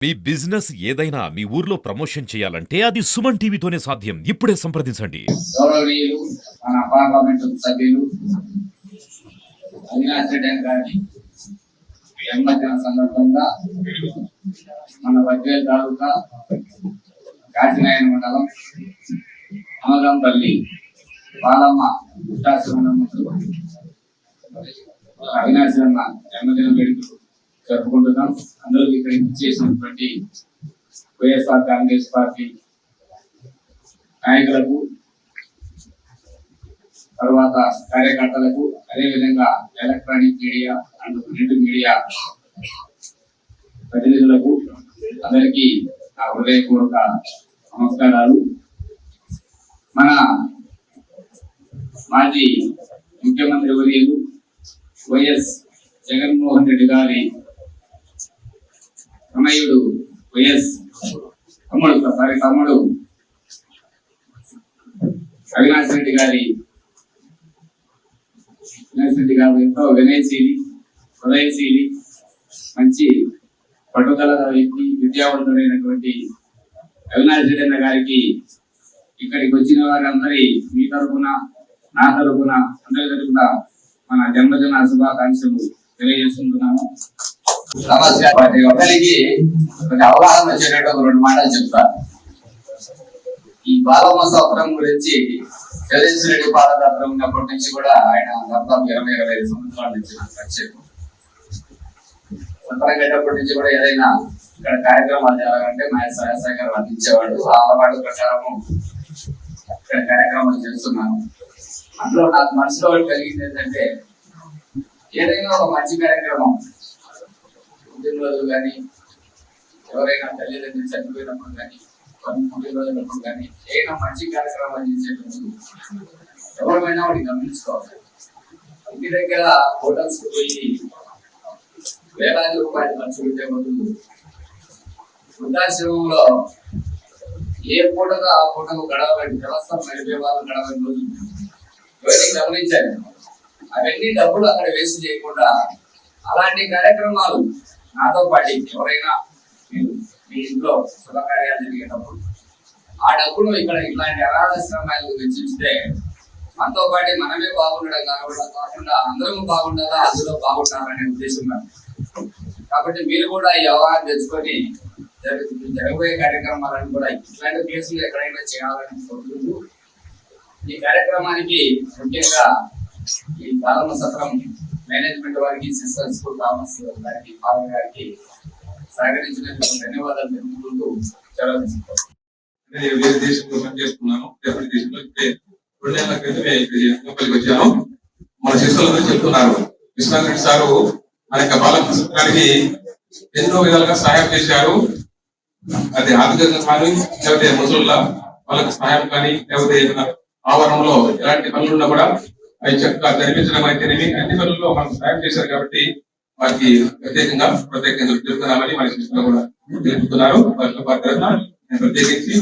మీ business ఏదైనా మీ ఊర్లో promotion చేయాలంటే అది సుమన్ టీవీతోనే సాధ్యం. ఇప్పుడే సంప్రదించండి. గౌరవనీయులు మన పార్లమెంట్ సభ్యులు అవినాష్ రెడ్డి గారి జన్మదిన సందర్భంగా మన వజ్వేల్ తాలూకా కాశీనాయన మండలం అమగంపల్లి బాలమ్మ పుట్టాశ్రమంలో అవినాష్ అన్న జన్మదిన వేడుకలు జరుపుకుంటున్నాం. అందరూ ఇక్కడ ఇచ్చేసినటువంటి వైఎస్ఆర్ కాంగ్రెస్ పార్టీ నాయకులకు, తర్వాత కార్యకర్తలకు, అదేవిధంగా electronic media and print media ప్రతినిధులకు అందరికీ నా హృదయపూర్వక నమస్కారాలు. మన మాజీ ముఖ్యమంత్రి వర్యులు వైఎస్ జగన్మోహన్ రెడ్డి గారి తనయుడు వైఎస్ తమ్ముడు అవినాష్ రెడ్డి గారు ఎంతో వినయశీలి, హృదయశీలి, మంచి పట్టుదల వ్యక్తి, విద్యావంతుడైనటువంటి అవినాష్ రెడ్డి అన్న గారికి ఇక్కడికి వచ్చిన వారందరి మీ తరఫున, నా తరఫున, అందరి తరఫున మన జన్మదిన శుభాకాంక్షలు తెలియజేసుకుంటున్నాము. నమస్కారం. ప్రతి ఒక్కరికి అవగాహన వచ్చేటట్టు ఒక రెండు మాటలు చెప్తాను. ఈ బాలమ్మ సత్రం గురించి రెడ్డి పాదయాత్ర ఉన్నప్పటి నుంచి కూడా ఆయన దాదాపు 20-25 సంవత్సరాల నుంచి నాకు పరిచయం. సత్రం కట్టేప్పటి నుంచి కూడా ఏదైనా ఇక్కడ కార్యక్రమాలు జరగాలంటే మా సహాయ గారు అందించేవాడు. ఆ అలవాటు ప్రకారము ఇక్కడ కార్యక్రమాలు చేస్తున్నాను. అందులో నాకు మనసులో కలిగింది ఏంటంటే, ఏదైనా ఒక మంచి కార్యక్రమం, పుట్టినరోజు కానీ, ఎవరైనా తల్లిదండ్రులు చనిపోయినప్పుడు కానీ, పుట్టినరోజులప్పుడు కానీ, ఏదైనా మంచి కార్యక్రమాలు చేసేటప్పుడు ఎవరైనా వాడిని గమనించుకోవాలి. ఇంటి దగ్గర హోటల్స్ పోయి వేలాది రూపాయలు ఖర్చు పెట్టే బదులు వృద్ధాశ్రమంలో ఏ పూటగా ఆ పూటకు గడవని వ్యవస్థ నడిపే వాళ్ళు గడవని రోజు ఎవరిని గమనించాలి. అవన్నీ డబ్బులు అక్కడ వేస్ట్ చేయకుండా అలాంటి కార్యక్రమాలు నాతో పాటు ఎవరైనా మీరు మీ ఇంట్లో శుభకార్యాలు జరిగేటప్పుడు ఆ డబ్బును ఇక్కడ ఇట్లాంటి అనాథాశ్రమాలకు వెచ్చిస్తే మనతో పాటు మనమే బాగుండడం కాకుండా అందరూ బాగుండాలా, అందులో బాగుండాలనే ఉద్దేశం నాకు. కాబట్టి మీరు కూడా ఈ అవగాహన తెచ్చుకొని జరగబోయే కార్యక్రమాలను కూడా ఇట్లాంటి ప్లేసులు ఎక్కడైనా చేయాలని కోరుకుంటూ, ఈ కార్యక్రమానికి ముఖ్యంగా ఈ బాలమ్మ సత్రం మేనేజ్మెంట్ వారికి, సిస్టర్ స్కూల్ థామస్ గారికి, పాల్ గారికి సహకరించినందుకు ధన్యవాదాలు తెలుపుకుంటూ సెలవు తీసుకుంటాను. వేరే దేశంలో పనిచేస్తున్నాను. దేశంలో 2 నెలల క్రితమే ఇక్కడికి వచ్చాను. మన శిష్యులందరూ చెప్తున్నారు, విశ్వనాథ్ సారు మన యొక్క బాలమ్మ సత్రానికి ఎన్నో విధాలుగా సహాయం చేశారు. అది ఆర్థికంగా కానీ, లేకపోతే ముసలుల వాళ్ళకి సహాయం కానీ, లేకపోతే ఏదైనా ఆవరణలో ఎలాంటి పనులు ఉన్నా కూడా అవి చక్కగా జరిపించడం అయితేనేమి అన్ని పనుల్లో మనకు సహాయం చేశారు. కాబట్టి వారికి ప్రత్యేకంగా చెప్తున్నామని మన శిష్యులు కూడా తెలుపుతున్నారు. వారితో పాటు ప్రత్యేకించి